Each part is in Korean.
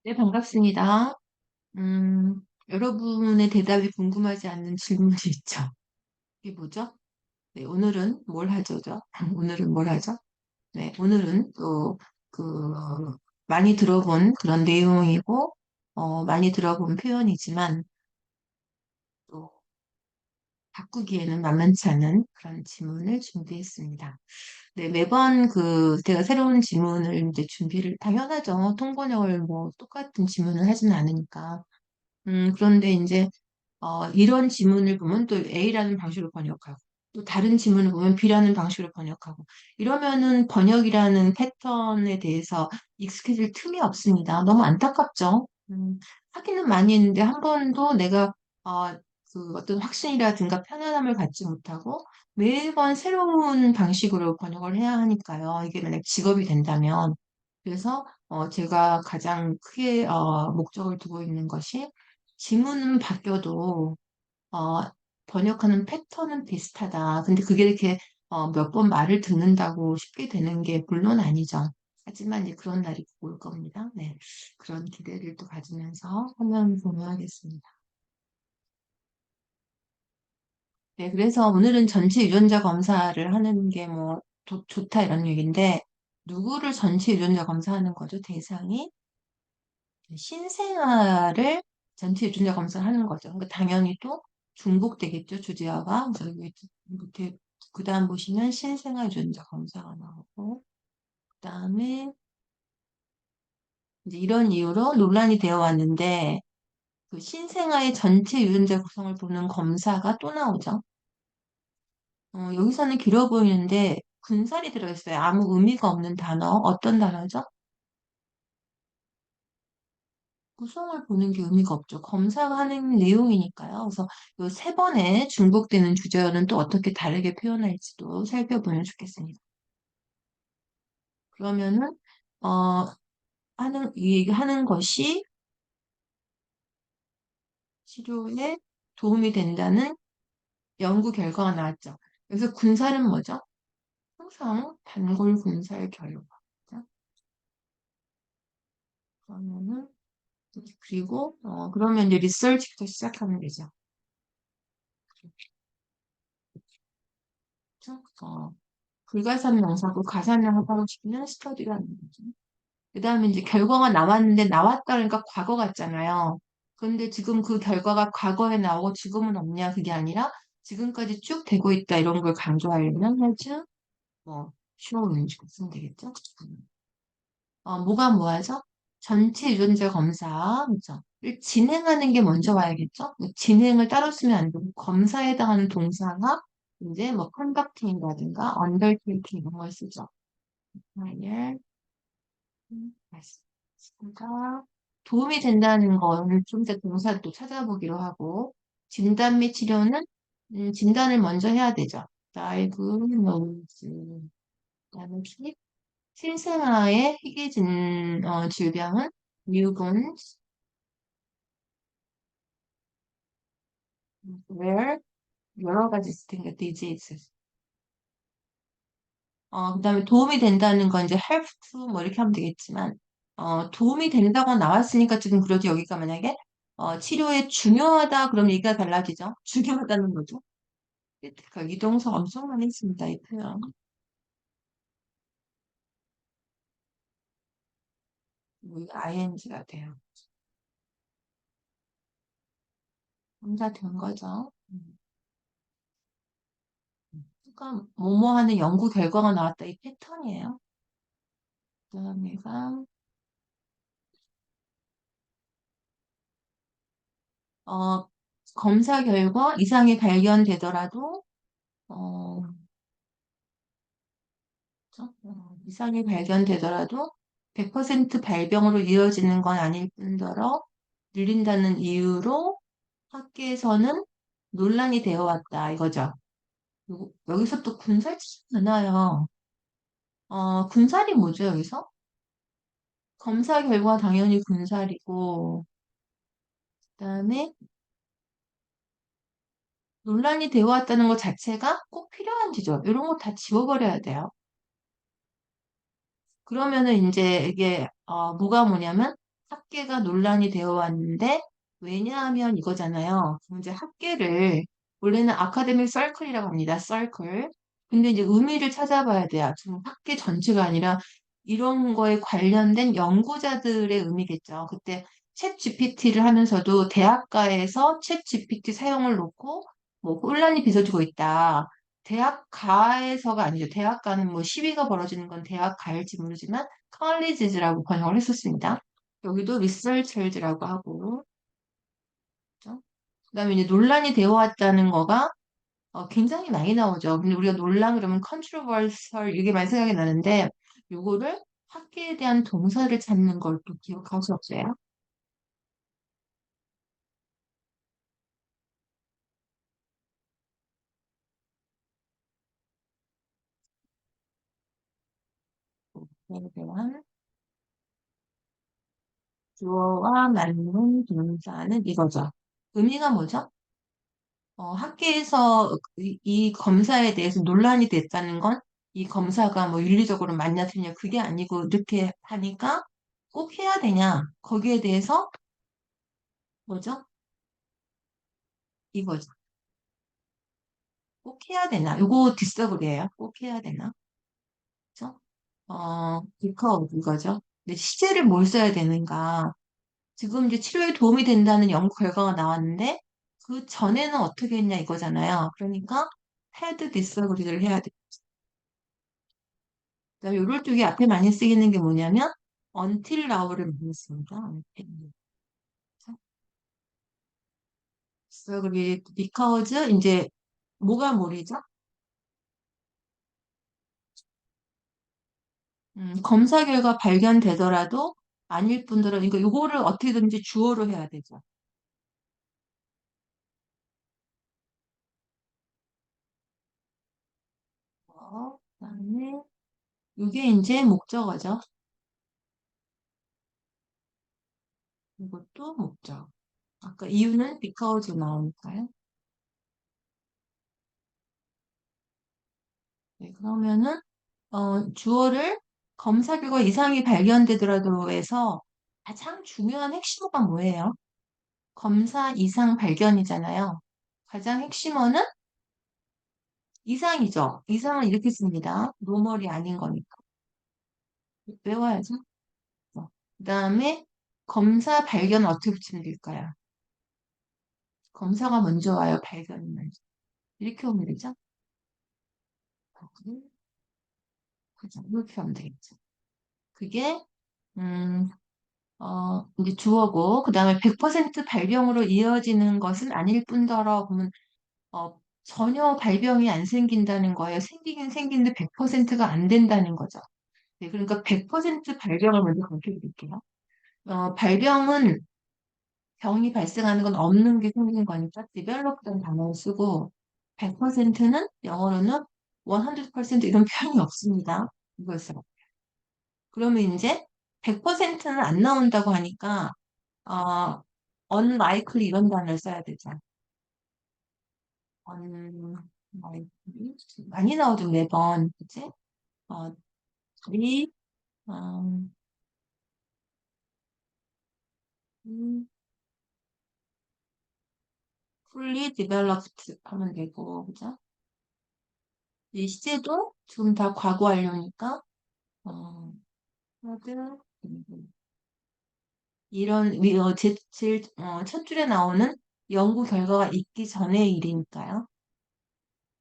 네, 반갑습니다. 여러분의 대답이 궁금하지 않는 질문이 있죠? 이게 뭐죠? 네, 오늘은 뭘 하죠? 오늘은 뭘 하죠? 네, 오늘은 또, 그, 많이 들어본 그런 내용이고, 많이 들어본 표현이지만, 또, 바꾸기에는 만만치 않은 그런 질문을 준비했습니다. 네, 매번 제가 새로운 질문을 이제 준비를, 당연하죠. 통번역을 뭐 똑같은 질문을 하지는 않으니까. 그런데 이제 이런 지문을 보면 또 A라는 방식으로 번역하고, 또 다른 지문을 보면 B라는 방식으로 번역하고, 이러면은 번역이라는 패턴에 대해서 익숙해질 틈이 없습니다. 너무 안타깝죠? 하기는 많이 했는데 한 번도 내가, 어, 어떤 확신이라든가 편안함을 갖지 못하고 매번 새로운 방식으로 번역을 해야 하니까요. 이게 만약 직업이 된다면. 그래서, 제가 가장 크게, 목적을 두고 있는 것이 지문은 바뀌어도 어, 번역하는 패턴은 비슷하다. 근데 그게 이렇게 몇 번 말을 듣는다고 쉽게 되는 게 물론 아니죠. 하지만 이제 그런 날이 올 겁니다. 네. 그런 기대를 또 가지면서 화면 공유하겠습니다. 네. 그래서 오늘은 전체 유전자 검사를 하는 게 뭐 좋다 이런 얘기인데 누구를 전체 유전자 검사하는 거죠? 대상이 신생아를 전체 유전자 검사를 하는 거죠. 그러니까 당연히 또 중복되겠죠, 주제와가. 그래서 여기 밑에 그 다음 보시면 신생아 유전자 검사가 나오고, 그 다음에 이제 이런 이유로 논란이 되어 왔는데, 그 신생아의 전체 유전자 구성을 보는 검사가 또 나오죠. 여기서는 길어 보이는데 군살이 들어있어요. 아무 의미가 없는 단어. 어떤 단어죠? 구성을 보는 게 의미가 없죠. 검사가 하는 내용이니까요. 그래서 이 세 번에 중복되는 주제어는 또 어떻게 다르게 표현할지도 살펴보면 좋겠습니다. 그러면은 어 이 얘기하는 것이 치료에 도움이 된다는 연구 결과가 나왔죠. 그래서 군살은 뭐죠? 항상 단골 군살 결과. 죠 그러면은 그리고 그러면 이제 리서치부터 시작하면 되죠. 그렇죠? 불가산 명사고 가산명사하고 싶으면 스터디라는 거죠. 그 다음에 이제 결과가 나왔는데 나왔다 그러니까 과거 같잖아요. 그런데 지금 그 결과가 과거에 나오고 지금은 없냐 그게 아니라 지금까지 쭉 되고 있다 이런 걸 강조하려면 해즈 뭐 showing 쓰면 되겠죠. 뭐가 뭐하죠? 전체 유전자 검사 그죠? 를 진행하는 게 먼저 와야겠죠. 진행을 따로 쓰면 안 되고 검사에 해당하는 동사가 이제 뭐 conducting이라든가 undertaking 이런 걸 쓰죠. higher 말씀가 도움이 된다는 거를 좀 더 동사를 또 찾아보기로 하고 진단 및 치료는 진단을 먼저 해야 되죠. diagnose 그다음에 신생아의 희귀 질병은 newborn rare 여러 가지 있을 테니까 disease. 그다음에 도움이 된다는 건 이제 help to 뭐 이렇게 하면 되겠지만 도움이 된다고 나왔으니까 지금 그러지 여기가 만약에 치료에 중요하다 그럼 얘기가 달라지죠. 중요하다는 거죠. 그 이동서 엄청 많이 있습니다. 이 표현. ing가 돼요. 혼자 된 거죠. 그러니까 뭐뭐 하는 연구 결과가 나왔다 이 패턴이에요. 그다음에가 어, 검사 결과 이상이 발견되더라도 어, 이상이 발견되더라도 100% 발병으로 이어지는 건 아닐 뿐더러 늘린다는 이유로 학계에서는 논란이 되어 왔다 이거죠. 여기서 또 군살 많아요. 군살이 뭐죠, 여기서? 검사 결과 당연히 군살이고, 그다음에 논란이 되어 왔다는 것 자체가 꼭 필요한지죠. 이런 거 다 지워버려야 돼요. 그러면은 이제 이게 뭐가 뭐냐면 학계가 논란이 되어 왔는데, 왜냐하면 이거잖아요. 이제 학계를, 원래는 아카데믹 서클이라고 합니다. 서클. 근데 이제 의미를 찾아봐야 돼요. 지금 학계 전체가 아니라 이런 거에 관련된 연구자들의 의미겠죠. 그때 챗 GPT를 하면서도 대학가에서 챗 GPT 사용을 놓고 뭐 혼란이 빚어지고 있다. 대학가에서가 아니죠. 대학가는 뭐 시위가 벌어지는 건 대학가일지 모르지만 colleges라고 번역을 했었습니다. 여기도 researchers라고 하고, 그죠? 그다음에 이제 논란이 되어 왔다는 거가 굉장히 많이 나오죠. 근데 우리가 논란 그러면 controversial 이게 많이 생각이 나는데 요거를 학계에 대한 동사를 찾는 걸 또 기억하셨어요? 학계에 대한 주어와 맞는 동사는 이거죠. 의미가 뭐죠? 학계에서 이 검사에 대해서 논란이 됐다는 건 이 검사가 뭐 윤리적으로 맞냐 틀리냐 그게 아니고 이렇게 하니까 꼭 해야 되냐 거기에 대해서 뭐죠? 이거죠. 꼭 해야 되나? 요거 뒷서술이에요. 꼭 해야 되나? 그죠? because 이거죠. 근데 시제를 뭘 써야 되는가? 지금 이제 치료에 도움이 된다는 연구 결과가 나왔는데 그 전에는 어떻게 했냐 이거잖아요. 그러니까 had disagree를 해야 돼. 그다음에 요럴 쪽이 앞에 많이 쓰이는 게 뭐냐면 until now를 많이 씁니다. until. disagree because 이제 뭐가 뭐리죠? 검사 결과 발견되더라도 아닐 뿐더러 그러니까 요거를 어떻게든지 주어로 해야 되죠. 그다음에 이게 이제 목적어죠. 이것도 목적. 아까 이유는 because 나오니까요. 네, 그러면은 주어를 검사 결과 이상이 발견되더라도 해서 가장 중요한 핵심어가 뭐예요? 검사 이상 발견이잖아요. 가장 핵심어는 이상이죠. 이상은 이렇게 씁니다. 노멀이 아닌 거니까. 외워야죠. 그다음에 검사 발견 어떻게 붙이면 될까요? 검사가 먼저 와요. 발견이 먼저. 이렇게 오면 되죠? 그죠? 이렇게 하면 되겠죠. 그게 음, 이제 주어고 그다음에 100% 발병으로 이어지는 것은 아닐 뿐더러 보면 전혀 발병이 안 생긴다는 거예요. 생기긴 생기는데 100%가 안 된다는 거죠. 네, 그러니까 100% 발병을 먼저 강조해 드릴게요. 발병은 병이 발생하는 건 없는 게 생기는 거니까 develop라는 단어를 쓰고 100%는 영어로는 100% 이런 표현이 없습니다. 이거였어요. 그러면 이제 100%는 안 나온다고 하니까 어, unlikely 이런 단어를 써야 되죠. unlikely 많이 나오죠 매번 그치? 리 음, 음, fully developed 하면 되고 그죠? 이 시제도 지금 다 과거 완료니까 어, 하드 이런 첫 줄에 나오는 연구 결과가 있기 전의 일이니까요.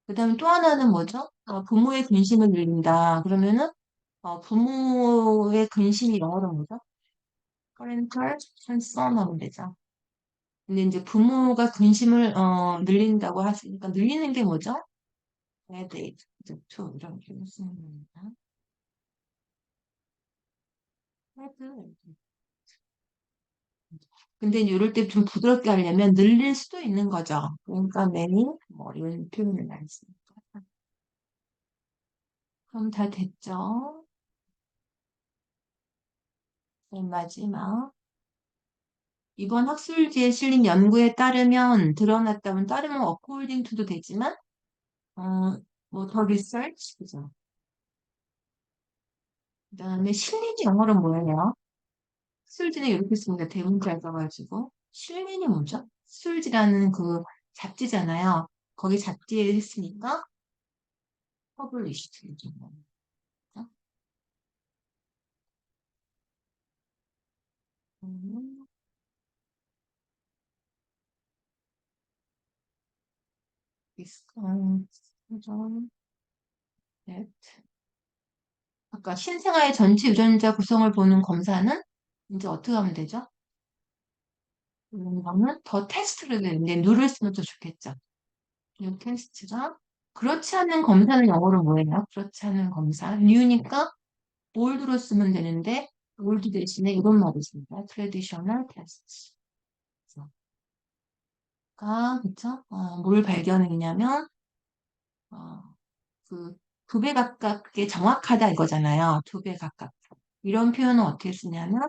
그다음에 또 하나는 뭐죠? 부모의 근심을 늘린다. 그러면은 부모의 근심이 영어로 뭐죠? parental concern 하면 되죠. 근데 이제 부모가 근심을 늘린다고 하시니까 늘리는 게 뭐죠? headache, to 이런 게 쓰는 겁니다. head. 근데 이제 이럴 때 좀 부드럽게 하려면 늘릴 수도 있는 거죠. 그러니까 many 뭐 이런 표현을 많이 씁니다. 그럼 다 됐죠? 맨 마지막. 이번 학술지에 실린 연구에 따르면 드러났다면 따르면 according to도 되지만 뭐 더 research 그죠? 그다음에 실린이 영어로 뭐예요? 술지는 이렇게 씁니다. 대문자 써가지고. 실린이 뭐죠? 술지라는 그 잡지잖아요. 거기 잡지에 했으니까 퍼블리시드. 이렇게 나옵니다. 음, 디스카운트, 넷. 아까 신생아의 전체 유전자 구성을 보는 검사는 이제 어떻게 하면 되죠? 이거는 더 테스트를 내는데 누를 쓰면 더 좋겠죠. 뉴 테스트가 그렇지 않은 검사는 영어로 뭐예요? 그렇지 않은 검사. 뉴니까 올드로 쓰면 되는데 올드 대신에 이런 말이 있습니다. 트레디셔널 테스트. 가 그쵸? 뭘 발견했냐면 어, 그 두 배 가깝게 정확하다 이거잖아요. 두 배 가깝게. 이런 표현은 어떻게 쓰냐면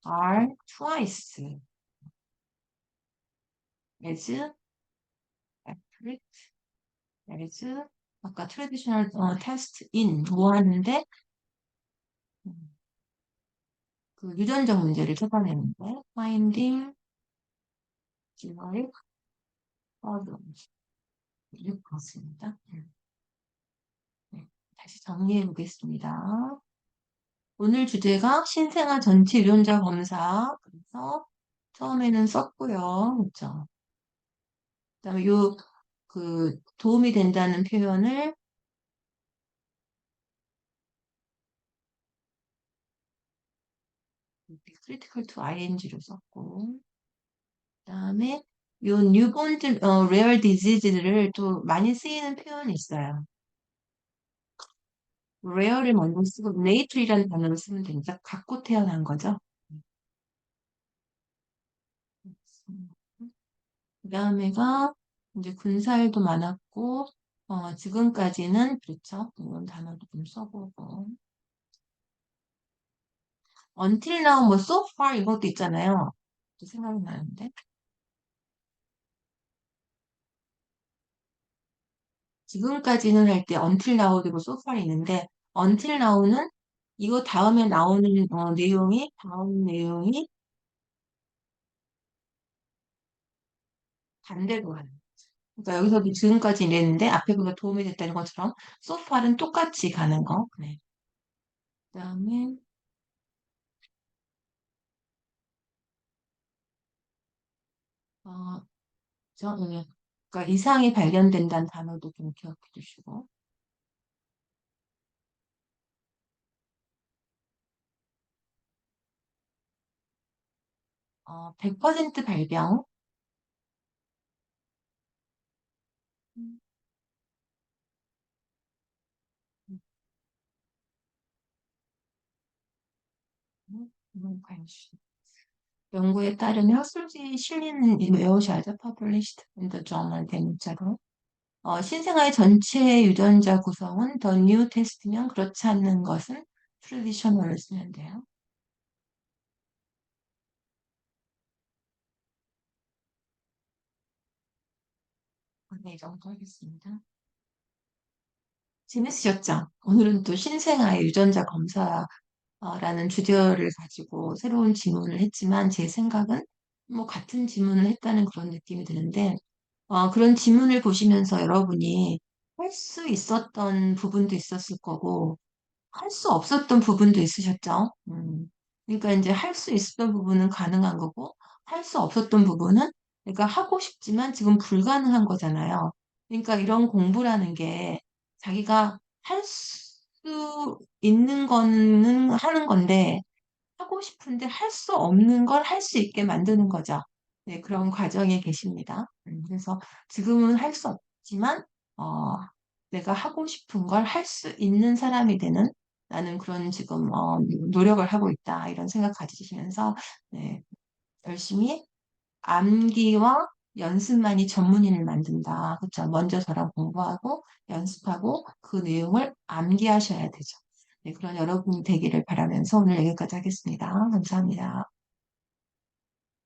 are twice as accurate as 아까 traditional test in 뭐 하는데 그 유전적 문제를 찾아내는데 finding genetic problems 이렇게 그렇습니다. 네, 다시 정리해 보겠습니다. 오늘 주제가 신생아 전체 유전자 검사. 그래서 처음에는 썼고요. 그렇죠? 그다음에 요 그 도움이 된다는 표현을 critical to ing로 썼고 그다음에 요 뉴본 레어 디지즈를 또 많이 쓰이는 표현이 있어요. 레어를 먼저 쓰고 네이트리라는 단어를 쓰면 됩니다. 갖고 태어난 거죠. 그다음에가 이제 군사일도 많았고 지금까지는 그렇죠. 이런 단어도 좀 써보고 until now 뭐 so far 이것도 있잖아요. 또 생각이 나는데 지금까지는 할 때 until now 되고 so far 있는데 until now는 이거 다음에 나오는 내용이 다음 내용이 반대로 가는. 그러니까 여기서도 지금까지 이랬는데 앞에 보다 도움이 됐다는 것처럼 so far은 똑같이 가는 거. 네. 그다음에 어, 그러니까 이상이 발견된다는 단어도 좀 기억해 주시고 100% 발병. 음, 이런 관심. 연구에 따르면 학술지에 실리는 이 외우셔야죠. Published in the journal 대문자로. 신생아의 전체 유전자 구성은 the new test면 그렇지 않는 것은 traditional을 쓰면 돼요. 네, 이 정도 하겠습니다. 재밌으셨죠? 오늘은 또 신생아의 유전자 검사라는 주제를 가지고 새로운 질문을 했지만 제 생각은 뭐 같은 질문을 했다는 그런 느낌이 드는데 그런 질문을 보시면서 여러분이 할 수 있었던 부분도 있었을 거고 할 수 없었던 부분도 있으셨죠? 그러니까 이제 할 수 있었던 부분은 가능한 거고, 할 수 없었던 부분은 내가 하고 싶지만 지금 불가능한 거잖아요. 그러니까 이런 공부라는 게 자기가 할 수 있는 거는 하는 건데, 하고 싶은데 할 수 없는 걸 할 수 있게 만드는 거죠. 네, 그런 과정에 계십니다. 그래서 지금은 할 수 없지만, 어, 내가 하고 싶은 걸 할 수 있는 사람이 되는 나는 그런 지금 노력을 하고 있다. 이런 생각 가지시면서 네, 열심히 암기와 연습만이 전문인을 만든다. 그렇죠? 먼저 저랑 공부하고 연습하고 그 내용을 암기하셔야 되죠. 네, 그런 여러분이 되기를 바라면서 오늘 여기까지 하겠습니다. 감사합니다.